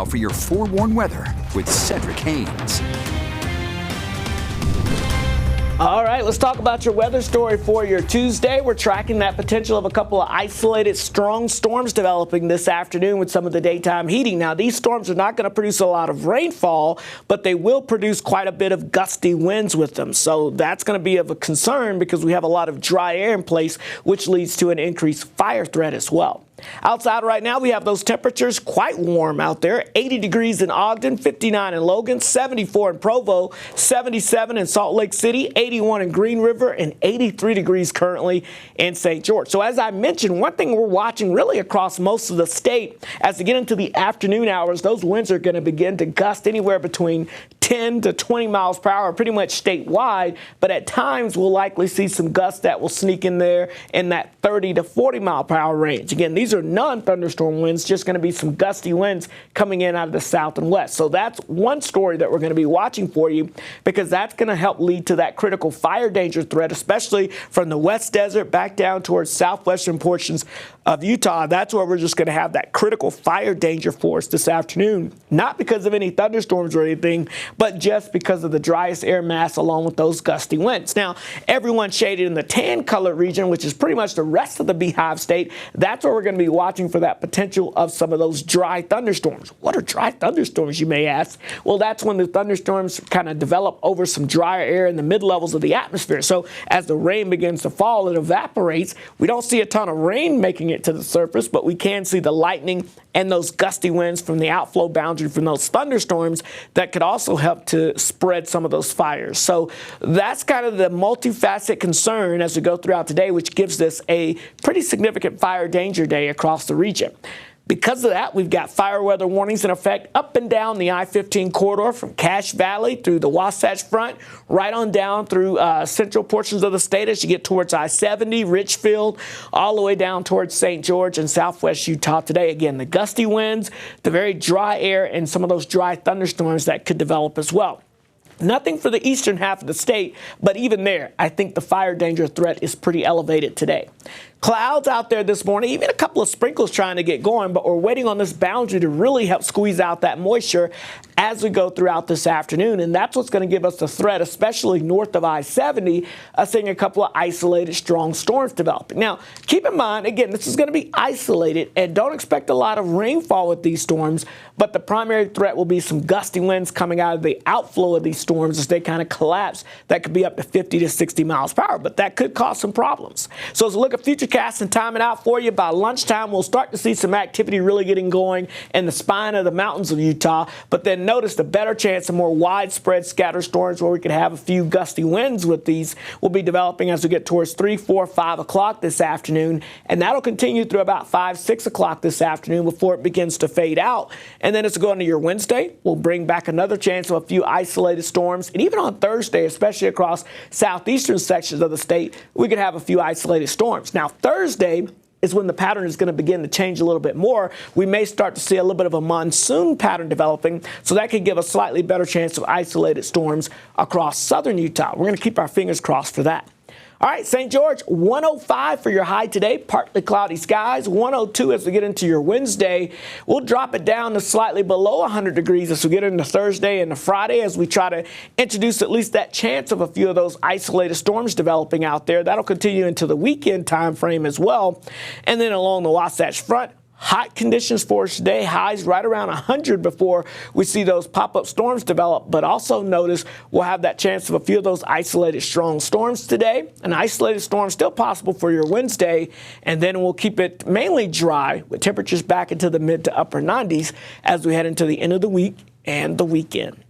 now for your forewarned weather with Cedric Haynes. All right, let's talk about your weather story for your Tuesday. We're tracking that potential of a couple of isolated strong storms developing this afternoon with some of the daytime heating. Now, these storms are not going to produce a lot of rainfall, but they will produce quite a bit of gusty winds with them. So that's going to be of a concern because we have a lot of dry air in place, which leads to an increased fire threat as well. Outside right now, we have those temperatures quite warm out there. 80 degrees in Ogden, 59 in Logan, 74 in Provo, 77 in Salt Lake City, 81 in Green River, and 83 degrees currently in St. George. So as I mentioned, one thing we're watching really across most of the state, as we get into the afternoon hours, those winds are going to begin to gust anywhere between 10 to 20 miles per hour, pretty much statewide, but at times we'll likely see some gusts that will sneak in there in that 30 to 40 mile per hour range. Again, these are non-thunderstorm winds, just going to be some gusty winds coming in out of the south and west. So that's one story that we're going to be watching for you because that's going to help lead to that critical fire danger threat, especially from the West Desert back down towards southwestern portions of Utah. That's where we're just going to have that critical fire danger for us this afternoon, not because of any thunderstorms or anything, but just because of the driest air mass along with those gusty winds. Now, everyone shaded in the tan color region, which is pretty much the rest of the Beehive State, that's where we're going to be watching for that potential of some of those dry thunderstorms. What are dry thunderstorms, you may ask? Well, that's when the thunderstorms kind of develop over some drier air in the mid-levels of the atmosphere. So as the rain begins to fall, it evaporates. We don't see a ton of rain making it to the surface, but we can see the lightning and those gusty winds from the outflow boundary from those thunderstorms that could also help to spread some of those fires. So that's kind of the multifaceted concern as we go throughout today, which gives this a pretty significant fire danger day across the region. Because of that, we've got fire weather warnings in effect up and down the I-15 corridor from Cache Valley through the Wasatch Front, right on down through central portions of the state as you get towards I-70, Richfield, all the way down towards St. George and southwest Utah today. Again, the gusty winds, the very dry air, and some of those dry thunderstorms that could develop as well. Nothing for the eastern half of the state, but even there, I think the fire danger threat is pretty elevated today. Clouds out there this morning, even a couple of sprinkles trying to get going, but we're waiting on this boundary to really help squeeze out that moisture as we go throughout this afternoon. And that's what's going to give us the threat, especially north of I-70, seeing a couple of isolated strong storms developing. Now, keep in mind, again, this is going to be isolated and don't expect a lot of rainfall with these storms, but the primary threat will be some gusty winds coming out of the outflow of these storms as they kind of collapse. That could be up to 50 to 60 miles per hour, but that could cause some problems. So as we look at future cast and time it out for you, by lunchtime, we'll start to see some activity really getting going in the spine of the mountains of Utah. But then notice the better chance of more widespread scatter storms where we could have a few gusty winds with these will be developing as we get towards 3, 4, 5 o'clock this afternoon. And that'll continue through about 5, 6 o'clock this afternoon before it begins to fade out. And then as we go into your Wednesday, we'll bring back another chance of a few isolated storms. And even on Thursday, especially across southeastern sections of the state, we could have a few isolated storms. Now, Thursday is when the pattern is going to begin to change a little bit more. We may start to see a little bit of a monsoon pattern developing, so that could give a slightly better chance of isolated storms across southern Utah. We're going to keep our fingers crossed for that. All right, St. George, 105 for your high today, partly cloudy skies, 102 as we get into your Wednesday. We'll drop it down to slightly below 100 degrees as we get into Thursday and Friday as we try to introduce at least that chance of a few of those isolated storms developing out there. That'll continue into the weekend time frame as well. And then along the Wasatch Front, hot conditions for us today, highs right around 100 before we see those pop-up storms develop. But also notice we'll have that chance of a few of those isolated strong storms today. An isolated storm still possible for your Wednesday. And then we'll keep it mainly dry with temperatures back into the mid to upper 90s as we head into the end of the week and the weekend.